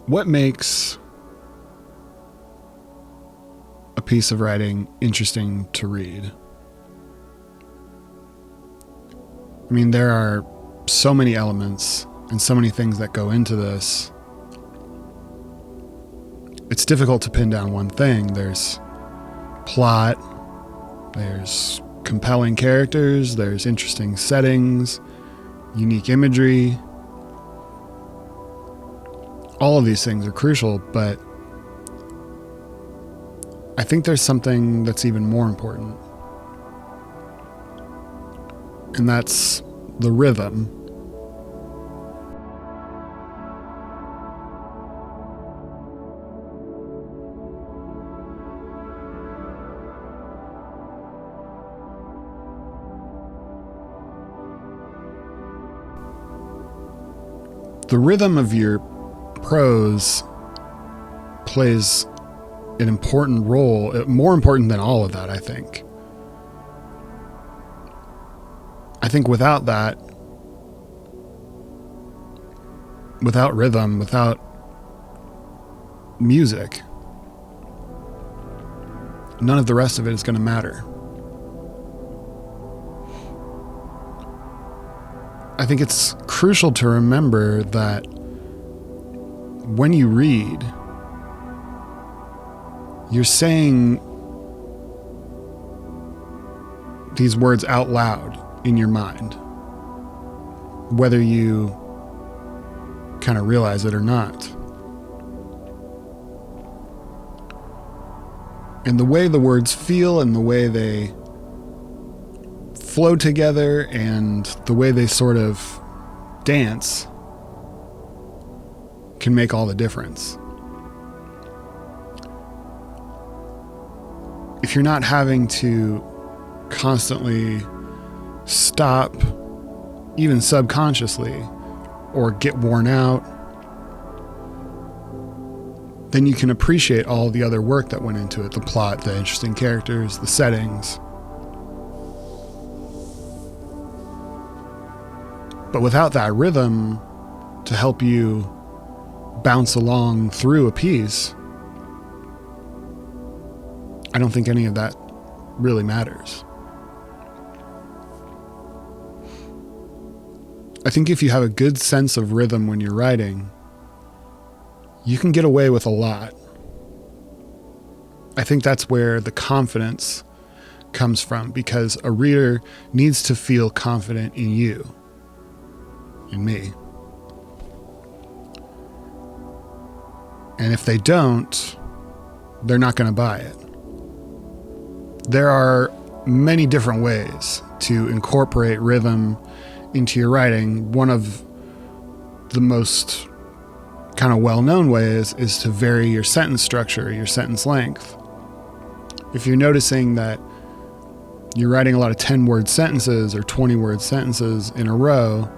What makes a piece of writing interesting to read? I mean, there are so many elements and so many things that go into this. It's difficult to pin down one thing. There's plot, there's compelling characters, there's interesting settings, unique imagery. All of these things are crucial, but I think there's something that's even more important. And that's the rhythm. The rhythm of your prose plays an important role, more important than all of that, I think. I think without that, without rhythm, without music, none of the rest of it is going to matter. I think it's crucial to remember that when you read, you're saying these words out loud in your mind, whether you kind of realize it or not. And the way the words feel and the way they flow together and the way they sort of dance can make all the difference. If you're not having to constantly stop, even subconsciously, or get worn out, then you can appreciate all the other work that went into it, the plot, the interesting characters, the settings. But without that rhythm to help you bounce along through a piece, I don't think any of that really matters. I think if you have a good sense of rhythm when you're writing, you can get away with a lot. I think that's where the confidence comes from, because a reader needs to feel confident in you, in me. And if they don't, they're not going to buy it. There are many different ways to incorporate rhythm into your writing. One of the most kind of well-known ways is to vary your sentence structure, your sentence length. If you're noticing that you're writing a lot of 10-word sentences or 20-word sentences in a row,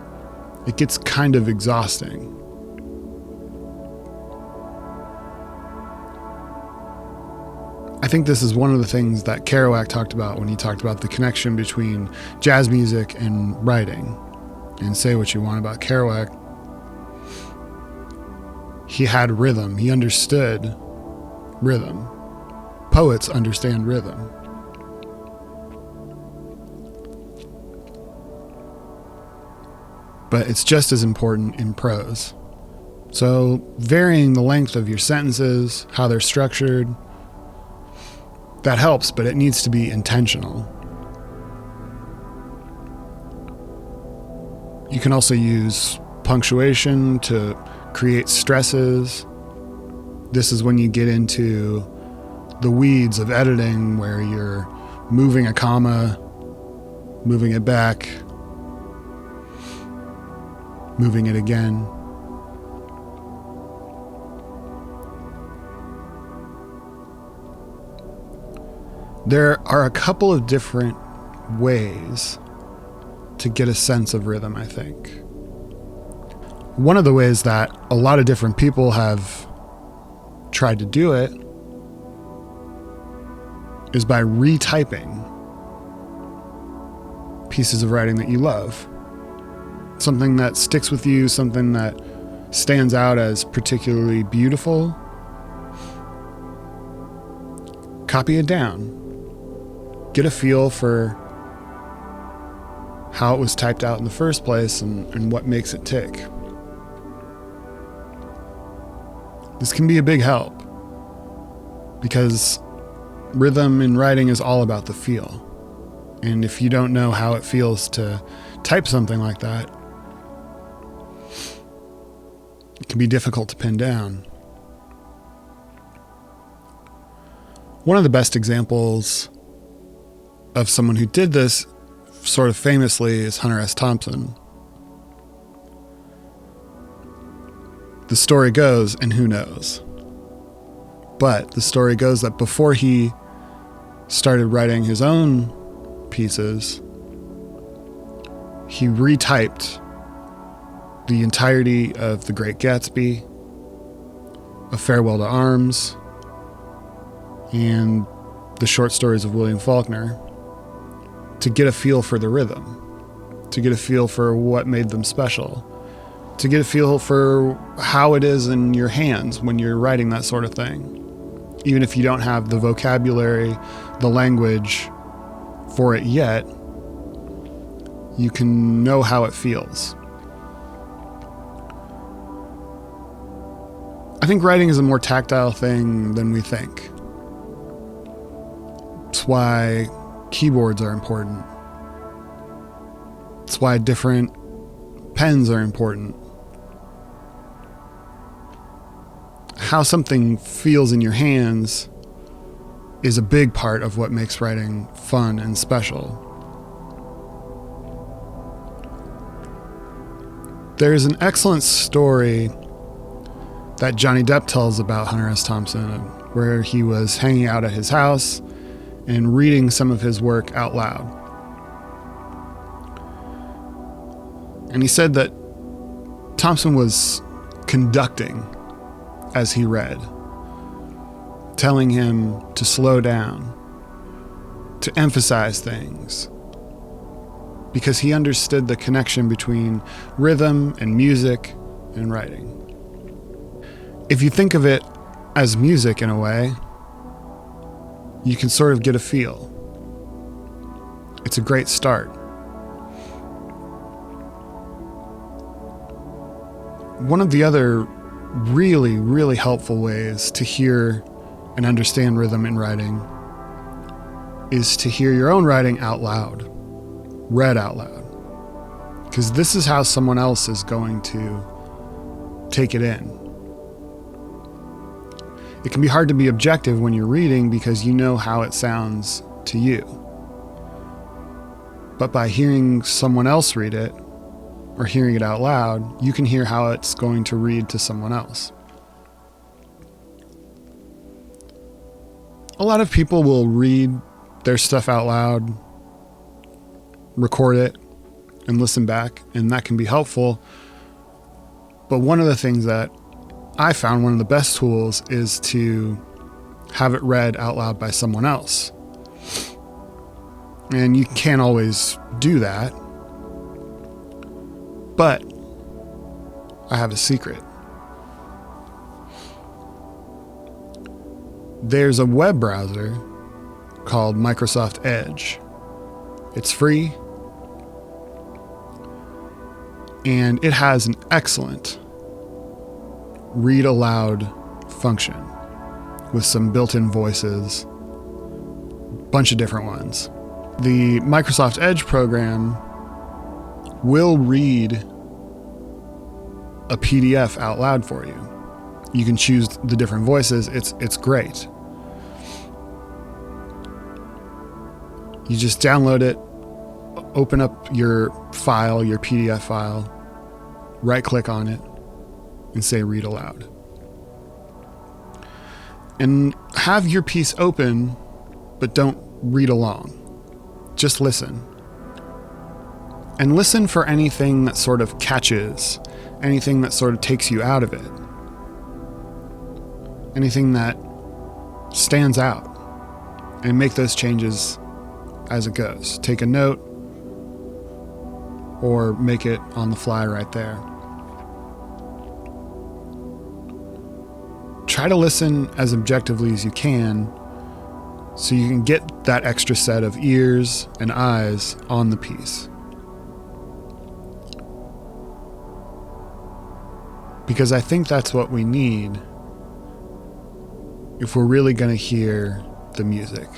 it gets kind of exhausting. I think this is one of the things that Kerouac talked about when he talked about the connection between jazz music and writing. And say what you want about Kerouac, he had rhythm. He understood rhythm. Poets understand rhythm. But it's just as important in prose. So varying the length of your sentences, how they're structured, that helps, but it needs to be intentional. You can also use punctuation to create stresses. This is when you get into the weeds of editing, where you're moving a comma, moving it back, moving it again. There are a couple of different ways to get a sense of rhythm, I think. One of the ways that a lot of different people have tried to do it is by retyping pieces of writing that you love. Something that sticks with you, something that stands out as particularly beautiful, copy it down. Get a feel for how it was typed out in the first place and what makes it tick. This can be a big help because rhythm in writing is all about the feel. And if you don't know how it feels to type something like that, it can be difficult to pin down. One of the best examples of someone who did this sort of famously is Hunter S. Thompson. The story goes, and who knows, but the story goes that before he started writing his own pieces, he retyped the entirety of The Great Gatsby, A Farewell to Arms, and the short stories of William Faulkner to get a feel for the rhythm, to get a feel for what made them special, to get a feel for how it is in your hands when you're writing that sort of thing. Even if you don't have the vocabulary, the language for it yet, you can know how it feels. I think writing is a more tactile thing than we think. It's why keyboards are important. It's why different pens are important. How something feels in your hands is a big part of what makes writing fun and special. There's an excellent story that Johnny Depp tells about Hunter S. Thompson, where he was hanging out at his house and reading some of his work out loud. And he said that Thompson was conducting as he read, telling him to slow down, to emphasize things, because he understood the connection between rhythm and music and writing. If you think of it as music in a way, you can sort of get a feel. It's a great start. One of the other really, really helpful ways to hear and understand rhythm in writing is to hear your own writing out loud, read out loud, because this is how someone else is going to take it in. It can be hard to be objective when you're reading because you know how it sounds to you. But by hearing someone else read it, or hearing it out loud, you can hear how it's going to read to someone else. A lot of people will read their stuff out loud, record it, and listen back, and that can be helpful. But one of the things that I found one of the best tools is to have it read out loud by someone else. And you can't always do that. But I have a secret. There's a web browser called Microsoft Edge. It's free, and it has an excellent read aloud function with some built-in voices, a bunch of different ones. The Microsoft Edge program will read a PDF out loud for you. You can choose the different voices. It's great. You just download it, open up your file, your PDF file, right click on it, and say read aloud. And have your piece open, but don't read along. Just listen. And listen for anything that sort of catches, anything that sort of takes you out of it, anything that stands out, and make those changes as it goes. Take a note or make it on the fly right there. try to listen as objectively as you can so you can get that extra set of ears and eyes on the piece. Because I think that's what we need if we're really going to hear the music.